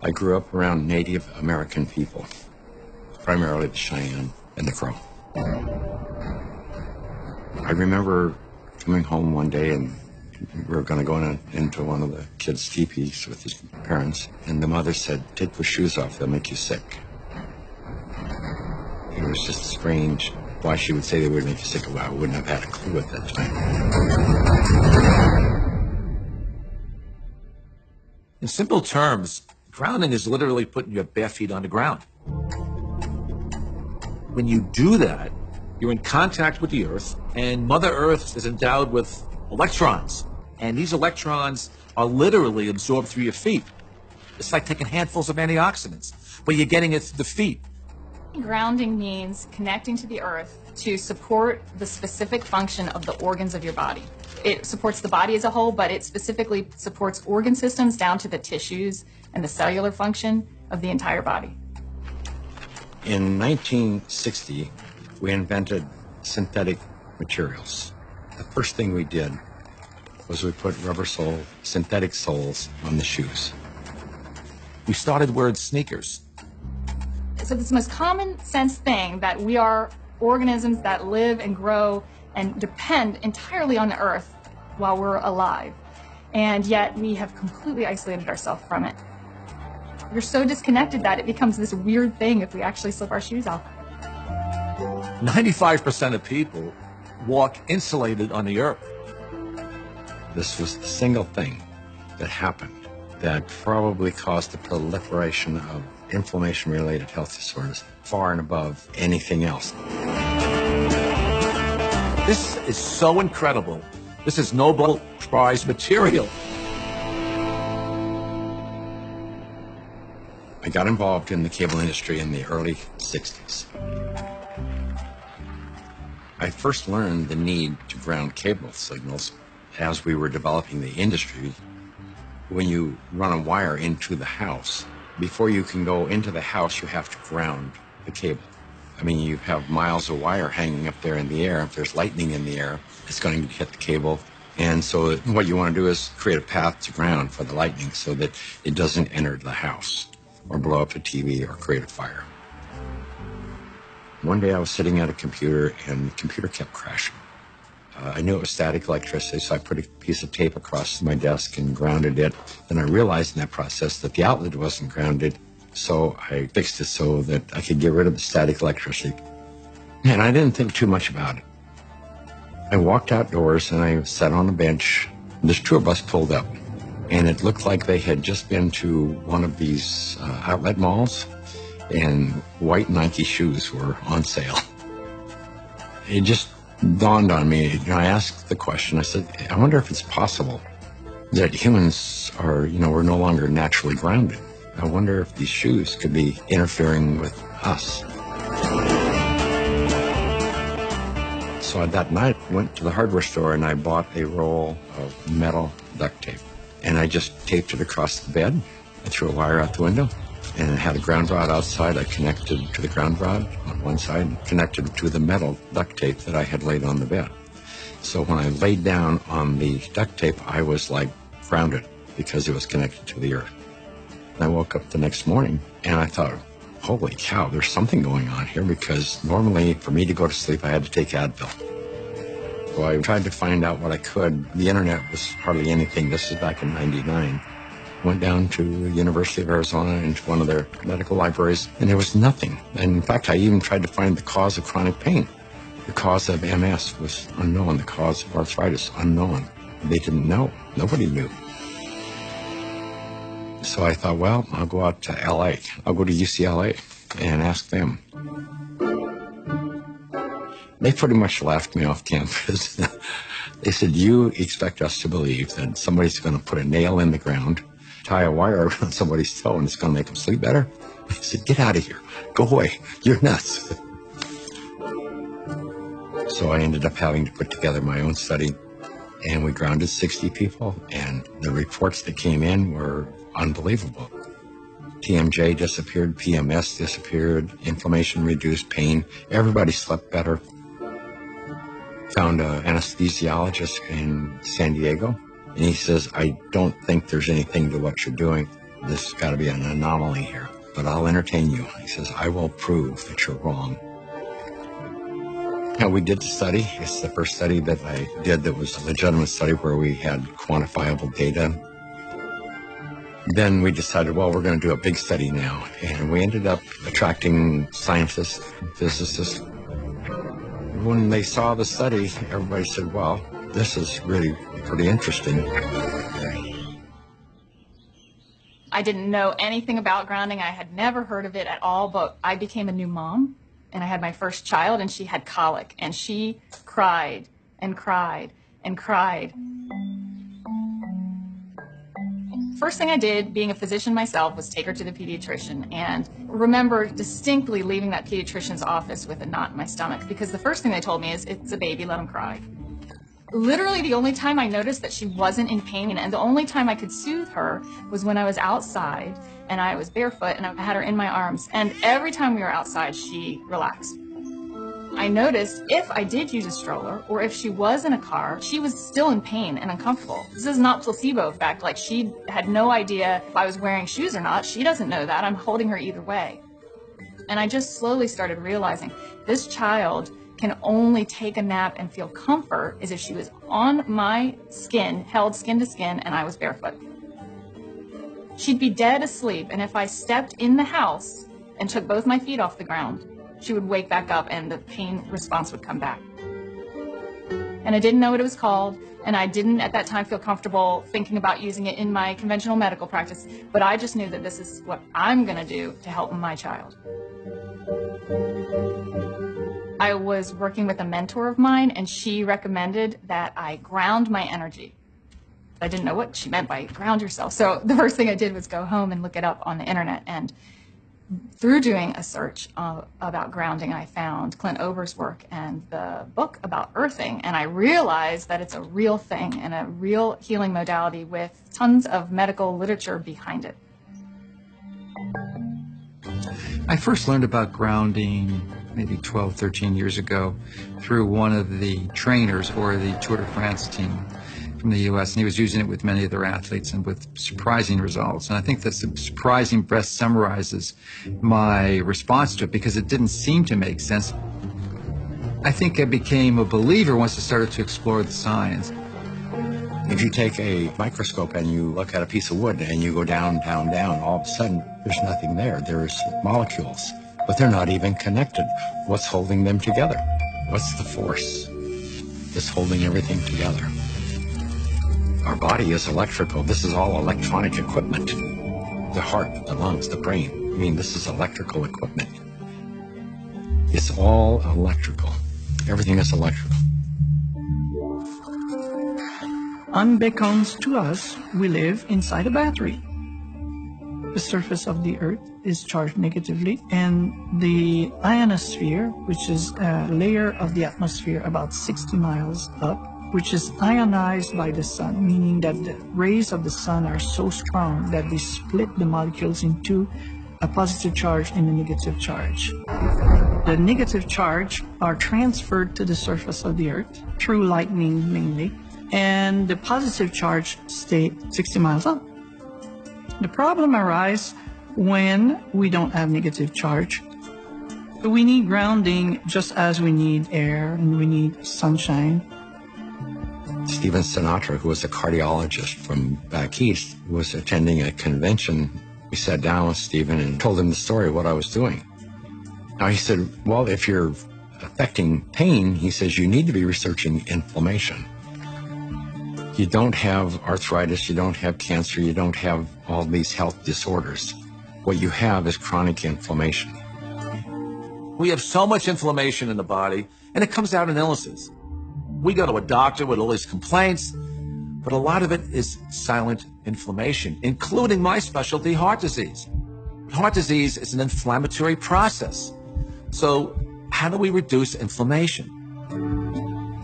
I grew up around Native American people, primarily the Cheyenne and the Crow. I remember coming home one day and we were going to go into one of the kids' teepees with his parents, and the mother said, "Take those shoes off, they'll make you sick." It was just strange why she would say they would make you sick. Well, I wouldn't have had a clue at that time. In simple terms, grounding is literally putting your bare feet on the ground. When you do that, you're in contact with the earth, and Mother Earth is endowed with electrons. And these electrons are literally absorbed through your feet. It's like taking handfuls of antioxidants, but you're getting it through the feet. Grounding means connecting to the earth to support the specific function of the organs of your body. It supports the body as a whole, but it specifically supports organ systems down to the tissues and the cellular function of the entire body. In 1960, we invented synthetic materials. The first thing we did was we put rubber sole, synthetic soles on the shoes. We started wearing sneakers. So it's the most common sense thing that we are organisms that live and grow and depend entirely on the earth while we're alive. And yet we have completely isolated ourselves from it. We're so disconnected that it becomes this weird thing if we actually slip our shoes off. 95% of people walk insulated on the earth. This was the single thing that happened that probably caused the proliferation of inflammation-related health disorders far and above anything else. This is so incredible. This is Nobel Prize material. I got involved in the cable industry in the early 60s. I first learned the need to ground cable signals as we were developing the industry. When you run a wire into the house, before you can go into the house, you have to ground the cable. I mean, you have miles of wire hanging up there in the air. If there's lightning in the air, it's going to hit the cable. And so what you want to do is create a path to ground for the lightning so that it doesn't enter the house or blow up the TV or create a fire. One day I was sitting at a computer and the computer kept crashing. I knew it was static electricity, so I put a piece of tape across my desk and grounded it. Then I realized in that process that the outlet wasn't grounded, so I fixed it so that I could get rid of the static electricity. And I didn't think too much about it. I walked outdoors and I sat on a bench. This tour bus pulled up, and it looked like they had just been to one of these outlet malls, and white Nike shoes were on sale. It just dawned on me. I asked the question, I said, I wonder if it's possible that humans are, we're no longer naturally grounded. I wonder if these shoes could be interfering with us. So that night, I went to the hardware store and I bought a roll of metal duct tape. And I just taped it across the bed. I threw a wire out the window and I had a ground rod outside. I connected to the ground rod on one side and connected to the metal duct tape that I had laid on the bed. So when I laid down on the duct tape, I was like grounded because it was connected to the earth. And I woke up the next morning and I thought, holy cow, there's something going on here, because normally for me to go to sleep, I had to take Advil. So I tried to find out what I could. The internet was hardly anything. This is back in '99. Went down to the University of Arizona into one of their medical libraries, and there was nothing. And in fact, I even tried to find the cause of chronic pain. The cause of MS was unknown. The cause of arthritis, unknown. They didn't know. Nobody knew. So I thought, well, I'll go out to LA. I'll go to UCLA and ask them. They pretty much laughed me off campus. They said, you expect us to believe that somebody's going to put a nail in the ground, tie a wire around somebody's toe, and it's going to make them sleep better? I said, get out of here. Go away. You're nuts. So I ended up having to put together my own study, and we grounded 60 people, and the reports that came in were unbelievable. TMJ disappeared, PMS disappeared, inflammation reduced, pain. Everybody slept better. Found an anesthesiologist in San Diego, and he says, I don't think there's anything to what you're doing. There's got to be an anomaly here, but I'll entertain you. He says, I will prove that you're wrong. Now, we did the study. It's the first study that I did that was a legitimate study where we had quantifiable data. Then we decided, well, we're going to do a big study now. And we ended up attracting scientists, physicists. When they saw the study, everybody said, well, this is really pretty interesting. I didn't know anything about grounding. I had never heard of it at all, but I became a new mom, and I had my first child, and she had colic, and she cried and cried and cried. First thing I did, being a physician myself, was take her to the pediatrician, and remember distinctly leaving that pediatrician's office with a knot in my stomach, because the first thing they told me is, it's a baby, let him cry. Literally the only time I noticed that she wasn't in pain and the only time I could soothe her was when I was outside and I was barefoot and I had her in my arms. And every time we were outside, she relaxed. I noticed if I did use a stroller or if she was in a car, she was still in pain and uncomfortable. This is not placebo effect. Like, she had no idea if I was wearing shoes or not. She doesn't know that. I'm holding her either way. And I just slowly started realizing this child can only take a nap and feel comfort is if she was on my skin, held skin to skin, and I was barefoot. She'd be dead asleep, and if I stepped in the house and took both my feet off the ground, she would wake back up and the pain response would come back. And I didn't know what it was called, and I didn't at that time feel comfortable thinking about using it in my conventional medical practice, but I just knew that this is what I'm gonna do to help my child. I was working with a mentor of mine, and she recommended that I ground my energy. I didn't know what she meant by ground yourself. So the first thing I did was go home and look it up on the internet. And through doing a search about grounding, I found Clint Ober's work and the book about earthing. And I realized that it's a real thing and a real healing modality with tons of medical literature behind it. I first learned about grounding maybe 12, 13 years ago through one of the trainers for the Tour de France team from the U.S., and he was using it with many of their athletes and with surprising results. And I think that surprising best summarizes my response to it because it didn't seem to make sense. I think I became a believer once I started to explore the science. If you take a microscope and you look at a piece of wood and you go down, down, down, all of a sudden there's nothing there. There's molecules, but they're not even connected. What's holding them together? What's the force that's holding everything together? Our body is electrical. This is all electronic equipment. The heart, the lungs, the brain. I mean, this is electrical equipment. It's all electrical. Everything is electrical. Unbeknownst to us, we live inside a battery. The surface of the Earth is charged negatively, and the ionosphere, which is a layer of the atmosphere about 60 miles up, which is ionized by the sun, meaning that the rays of the sun are so strong that they split the molecules into a positive charge and a negative charge. The negative charge are transferred to the surface of the Earth through lightning mainly, and the positive charge stay 60 miles up. The problem arises when we don't have negative charge. We need grounding just as we need air and we need sunshine. Stephen Sinatra, who was a cardiologist from back east, was attending a convention. We sat down with Stephen and told him the story of what I was doing. Now he said, well, if you're affecting pain, he says, you need to be researching inflammation. You don't have arthritis, you don't have cancer, you don't have all these health disorders. What you have is chronic inflammation. We have so much inflammation in the body, and it comes out in illnesses. We go to a doctor with all these complaints, but a lot of it is silent inflammation, including my specialty, heart disease. Heart disease is an inflammatory process. So how do we reduce inflammation?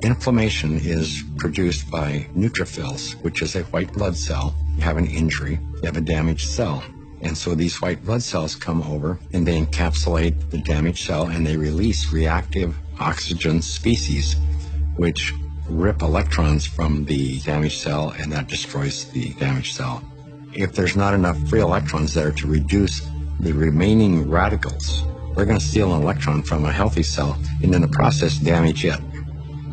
Inflammation is produced by neutrophils, which is a white blood cell. You have an injury, you have a damaged cell. And so these white blood cells come over and they encapsulate the damaged cell and they release reactive oxygen species, which rip electrons from the damaged cell and that destroys the damaged cell. If there's not enough free electrons there to reduce the remaining radicals, they're going to steal an electron from a healthy cell and in the process damage it.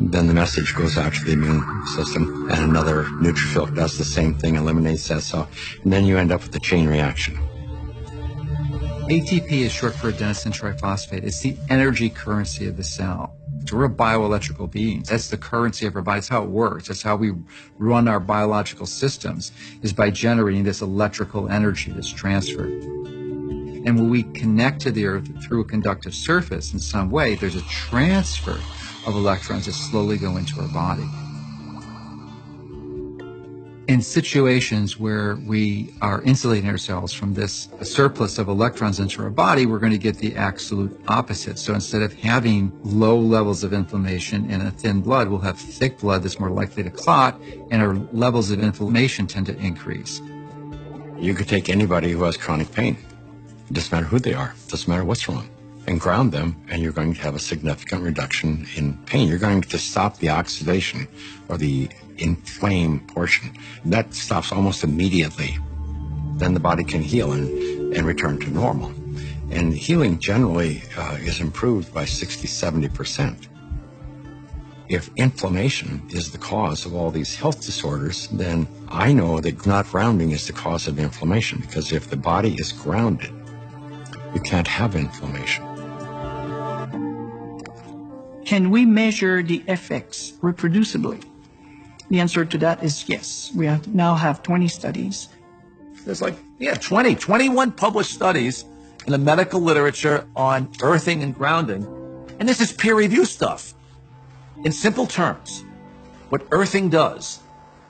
Then the message goes out to the immune system, and another neutrophil does the same thing, eliminates that cell, and then you end up with a chain reaction. ATP is short for adenosine triphosphate. It's the energy currency of the cell. So we're bioelectrical beings. That's the currency of our body. That's how it works. That's how we run our biological systems, is by generating this electrical energy that's transferred. And when we connect to the earth through a conductive surface in some way, there's a transfer of electrons that slowly go into our body. In situations where we are insulating ourselves from this surplus of electrons into our body, we're going to get the absolute opposite. So instead of having low levels of inflammation and a thin blood, we'll have thick blood that's more likely to clot, and our levels of inflammation tend to increase. You could take anybody who has chronic pain. It doesn't matter who they are. It doesn't matter what's wrong. And ground them, and you're going to have a significant reduction in pain. You're going to stop the oxidation or the inflamed portion. That stops almost immediately. Then the body can heal and return to normal. And healing generally is improved by 60-70%. If inflammation is the cause of all these health disorders, then I know that not grounding is the cause of inflammation, because if the body is grounded, you can't have inflammation. Can we measure the effects reproducibly? The answer to that is yes. We now have 20 studies. There's 21 published studies in the medical literature on earthing and grounding. And this is peer-reviewed stuff. In simple terms, what earthing does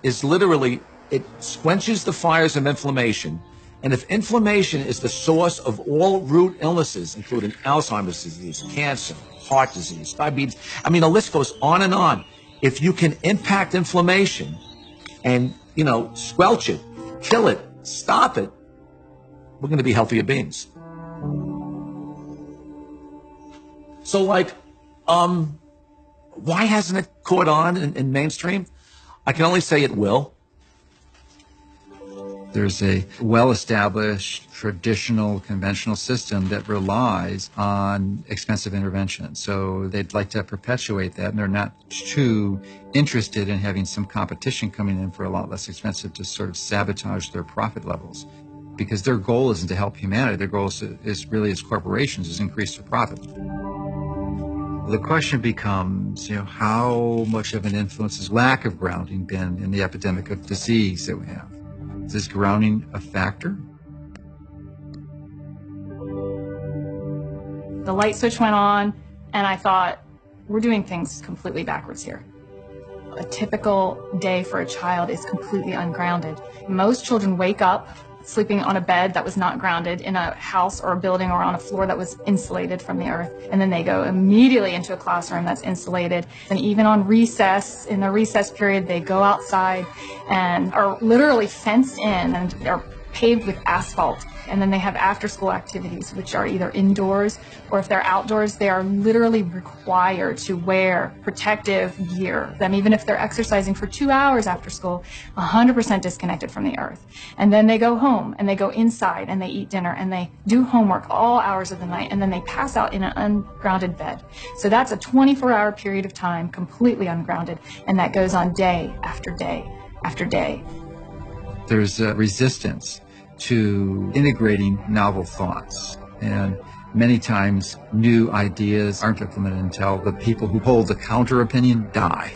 is literally it quenches the fires of inflammation. And if inflammation is the source of all root illnesses, including Alzheimer's disease, cancer, heart disease, diabetes, I mean, the list goes on and on. If you can impact inflammation and, squelch it, kill it, stop it, we're going to be healthier beings. So, why hasn't it caught on in mainstream? I can only say it will. There's a well-established, traditional, conventional system that relies on expensive intervention. So they'd like to perpetuate that, and they're not too interested in having some competition coming in for a lot less expensive to sort of sabotage their profit levels. Because their goal isn't to help humanity. Their goal is really, as corporations, is increase their profit. The question becomes, how much of an influence has lack of grounding been in the epidemic of disease that we have? Is this grounding a factor? The light switch went on, and I thought, we're doing things completely backwards here. A typical day for a child is completely ungrounded. Most children wake up sleeping on a bed that was not grounded in a house or a building or on a floor that was insulated from the earth. And then they go immediately into a classroom that's insulated. And even on recess, in the recess period, they go outside and are literally fenced in and are paved with asphalt. And then they have after-school activities, which are either indoors or if they're outdoors, they are literally required to wear protective gear. Even if they're exercising for 2 hours after school, 100% disconnected from the earth. And then they go home and they go inside and they eat dinner and they do homework all hours of the night, and then they pass out in an ungrounded bed. So that's a 24-hour period of time completely ungrounded, and that goes on day after day after day. There's a resistance to integrating novel thoughts. And many times new ideas aren't implemented until the people who hold the counter opinion die.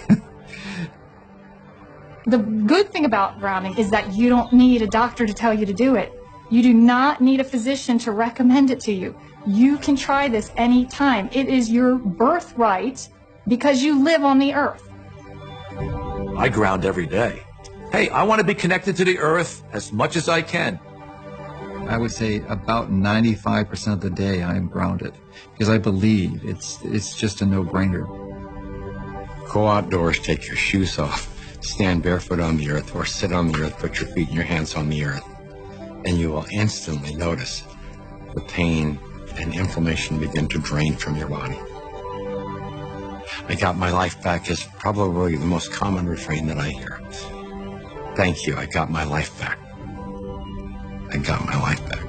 The good thing about grounding is that you don't need a doctor to tell you to do it. You do not need a physician to recommend it to you. You can try this anytime. It is your birthright because you live on the earth. I ground every day. Hey, I want to be connected to the earth as much as I can. I would say about 95% of the day I am grounded because I believe it's just a no-brainer. Go outdoors, take your shoes off, stand barefoot on the earth, or sit on the earth, put your feet and your hands on the earth, and you will instantly notice the pain and inflammation begin to drain from your body. I got my life back is probably the most common refrain that I hear. Thank you, I got my life back. I got my life back.